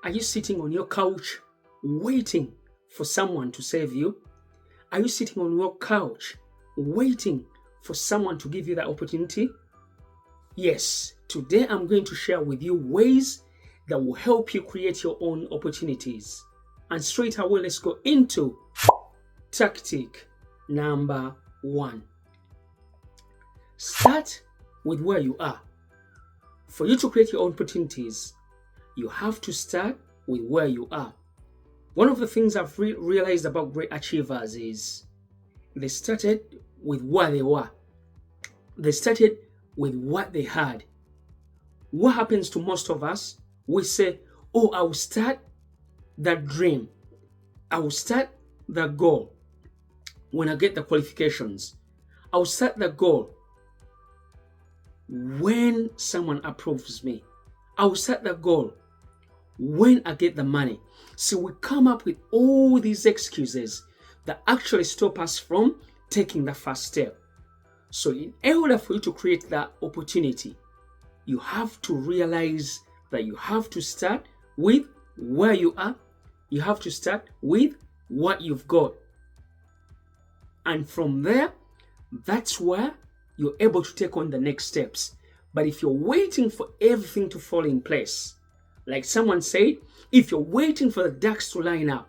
Are you sitting on your couch waiting for someone to save you? Are you sitting on your couch waiting for someone to give you that opportunity? Yes, today I'm going to share with you ways that will help you create your own opportunities. And straight away, let's go into tactic number 1. Start with where you are. For you to create your own opportunities, you have to start with where you are. One of the things I've realized about great achievers is they started with where they were. They started with what they had. What happens to most of us? We say, oh, I will start that dream. I will start that goal when I get the qualifications. I will start the goal when someone approves me. I will start the goal when I get the money. So we come up with all these excuses that actually stop us from taking the first step. So in order for you to create that opportunity, you have to realize that you have to start with where you are. You have to start with what you've got. And from there, that's where you're able to take on the next steps. But if you're waiting for everything to fall in place, like someone said, if you're waiting for the ducks to line up,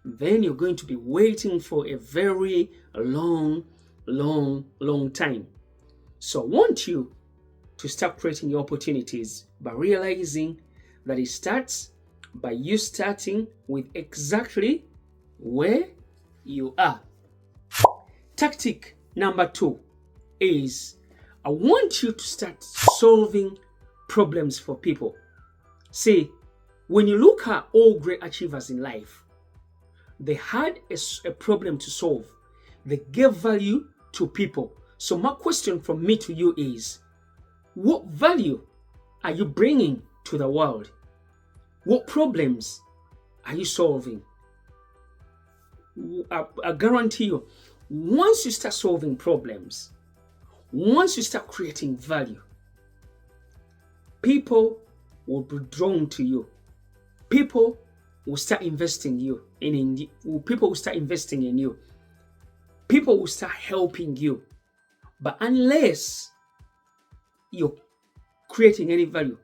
then you're going to be waiting for a very long time. So I want you to start creating your opportunities by realizing that it starts by you starting with exactly where you are. Tactic number 2 is I want you to start solving problems for people. See, when you look at all great achievers in life, they had a problem to solve. They gave value to people. So my question from me to you is, what value are you bringing to the world? What problems are you solving? I guarantee you, once you start solving problems, once you start creating value, people will be drawn to you. People will start investing people will start investing in you. People will start helping you. But unless you're creating any value,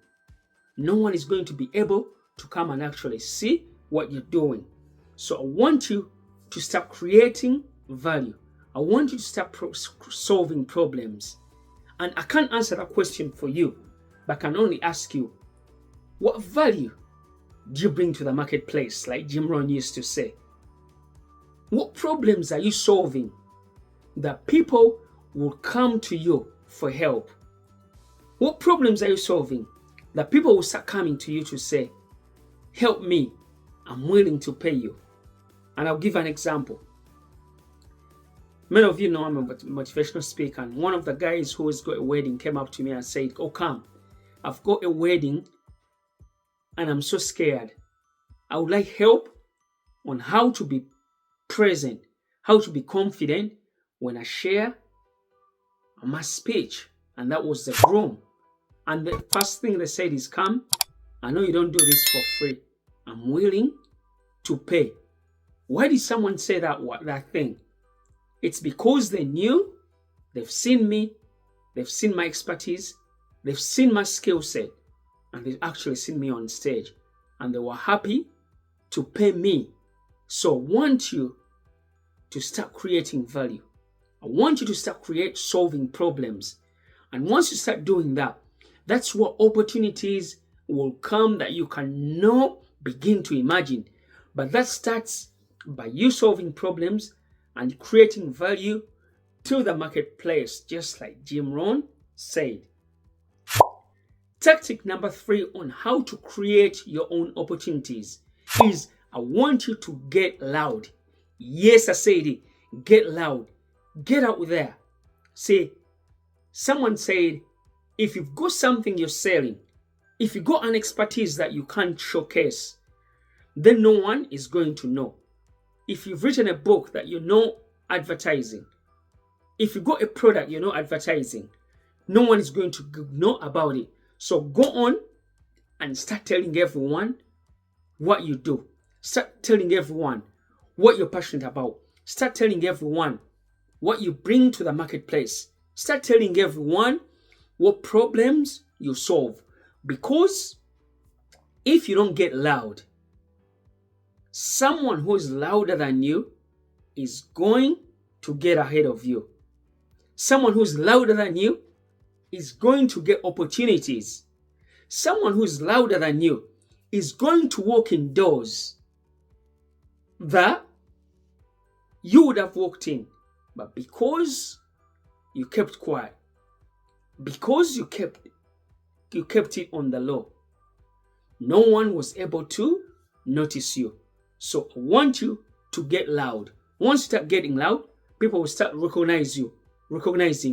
no one is going to be able to come and actually see what you're doing. So I want you to start creating value. I want you to start solving problems. And I can't answer that question for you, but I can only ask you, what value do you bring to the marketplace, like Jim Rohn used to say? What problems are you solving that people will come to you for help? What problems are you solving that people will start coming to you to say, help me, I'm willing to pay you? And I'll give an example. Many of you know I'm a motivational speaker, and one of the guys who has got a wedding came up to me and said, oh, Kam, I've got a wedding and I'm so scared. I would like help on how to be present, how to be confident when I share my speech. And that was the groom. And the first thing they said is, Kam, I know you don't do this for free. I'm willing to pay. Why did someone say that thing? It's because they knew, they've seen me, they've seen my expertise, they've seen my skill set, and they've actually seen me on stage. And they were happy to pay me. So I want you to start creating value. I want you to start solving problems. And once you start doing that, that's what opportunities will come that you cannot begin to imagine. But that starts by you solving problems and creating value to the marketplace, just like Jim Rohn said. Tactic number 3 on how to create your own opportunities is I want you to get loud. Yes, I said it. Get loud. Get out there. See, someone said, if you've got something you're selling, if you've got an expertise that you can't showcase, then no one is going to know. If you've written a book that you know advertising, if you've got a product you know advertising, no one is going to know about it. So go on and start telling everyone what you do. Start telling everyone what you're passionate about. Start telling everyone what you bring to the marketplace. Start telling everyone what problems you solve. Because if you don't get loud, someone who is louder than you is going to get ahead of you. Someone who's louder than you is going to get opportunities. Someone who's louder than you is going to walk in doors that you would have walked in. But because you kept quiet, because you kept it on the low, no one was able to notice you. So I want you to get loud. Once you start getting loud, people will start recognizing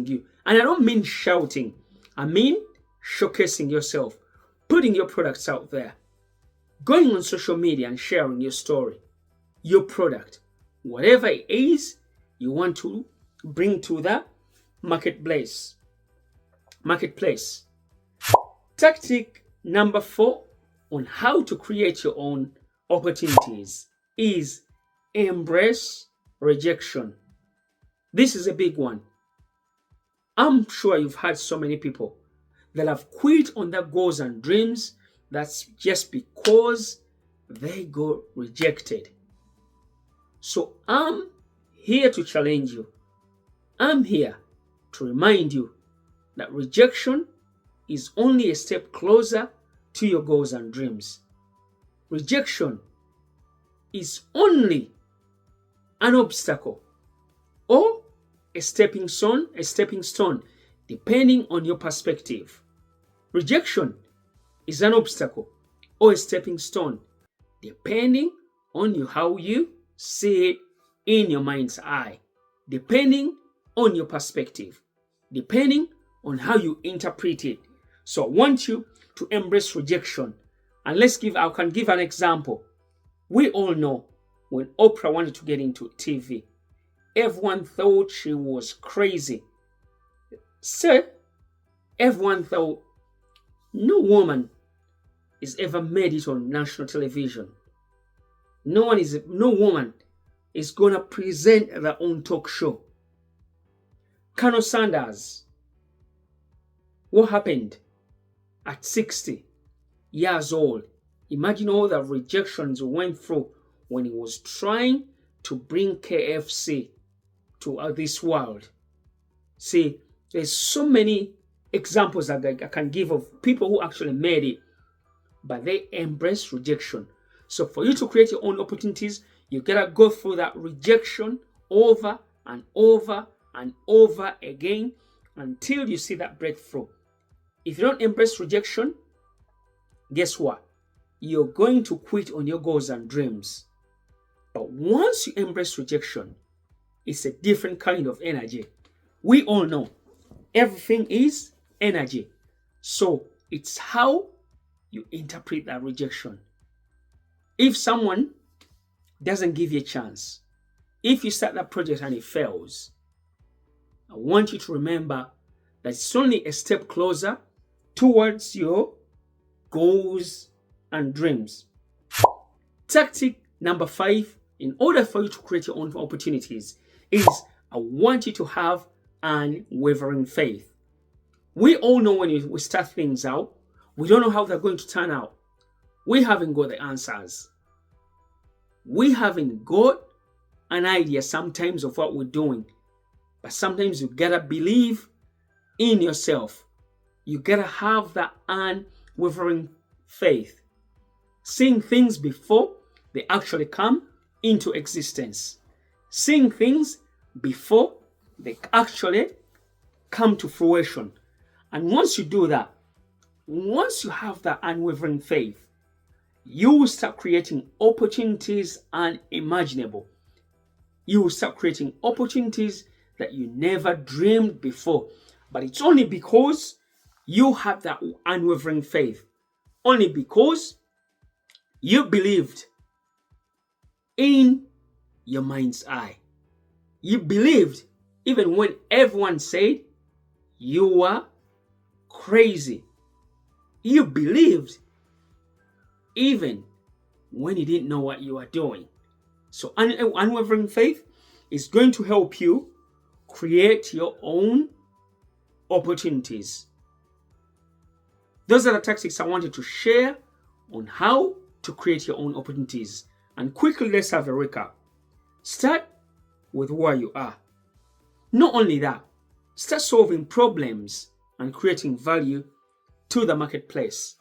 you. And I don't mean shouting. I mean showcasing yourself, putting your products out there, going on social media and sharing your story, your product, whatever it is you want to bring to the marketplace. Tactic number 4 on how to create your own opportunities is embrace rejection. This is a big one. I'm sure you've had so many people that have quit on their goals and dreams. That's just because they got rejected. So I'm here to challenge you. I'm here to remind you that rejection is only a step closer to your goals and dreams. Rejection is only an obstacle or a stepping stone, depending on your perspective. Rejection is an obstacle or a stepping stone, depending on how you see it in your mind's eye, depending on your perspective, depending on how you interpret it. So I want you to embrace rejection. And I can give an example. We all know when Oprah wanted to get into TV, everyone thought she was crazy. So everyone thought no woman has ever made it on national television. No woman is gonna present their own talk show. Colonel Sanders, what happened at 60 years old? Imagine all the rejections he went through when he was trying to bring KFC to this world. See, there's so many examples that I can give of people who actually made it, but they embrace rejection. So for you to create your own opportunities, you gotta go through that rejection over and over and over again until you see that breakthrough. If you don't embrace rejection, guess what? You're going to quit on your goals and dreams. But once you embrace rejection, it's a different kind of energy. We all know everything is energy. So it's how you interpret that rejection. If someone doesn't give you a chance, if you start that project and it fails, I want you to remember that it's only a step closer towards your goals and dreams. Tactic number 5, in order for you to create your own opportunities, is I want you to have unwavering faith. We all know when we start things out, we don't know how they're going to turn out. We haven't got the answers. We haven't got an idea sometimes of what we're doing. But sometimes you gotta believe in yourself. You gotta have that unwavering faith. Seeing things before they actually come into existence. Seeing things before they actually come to fruition. And once you do that, once you have that unwavering faith, you will start creating opportunities unimaginable. You will start creating opportunities that you never dreamed before. But it's only because you have that unwavering faith. Only because you believed in your mind's eye. You believed even when everyone said you were crazy. You believed even when you didn't know what you were doing. So unwavering faith is going to help you create your own opportunities. Those are the tactics I wanted to share on how to create your own opportunities. And quickly, let's have a recap. Start with where you are. Not only that, start solving problems and creating value to the marketplace.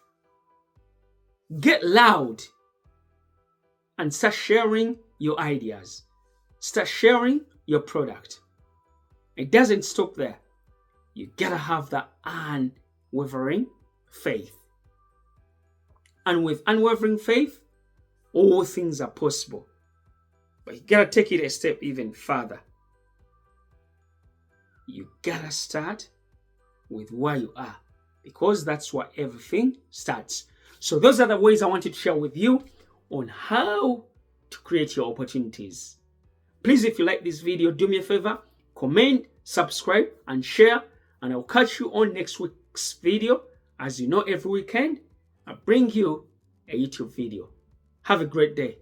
Get loud and start sharing your ideas. Start sharing your product. It doesn't stop there. You gotta have that unwavering faith. And with unwavering faith, all things are possible. But you gotta take it a step even further. You gotta start with where you are, because that's where everything starts. So those are the ways I wanted to share with you on how to create your opportunities. Please, if you like this video, do me a favor, comment, subscribe, and share. And I'll catch you on next week's video. As you know, every weekend, I bring you a YouTube video. Have a great day.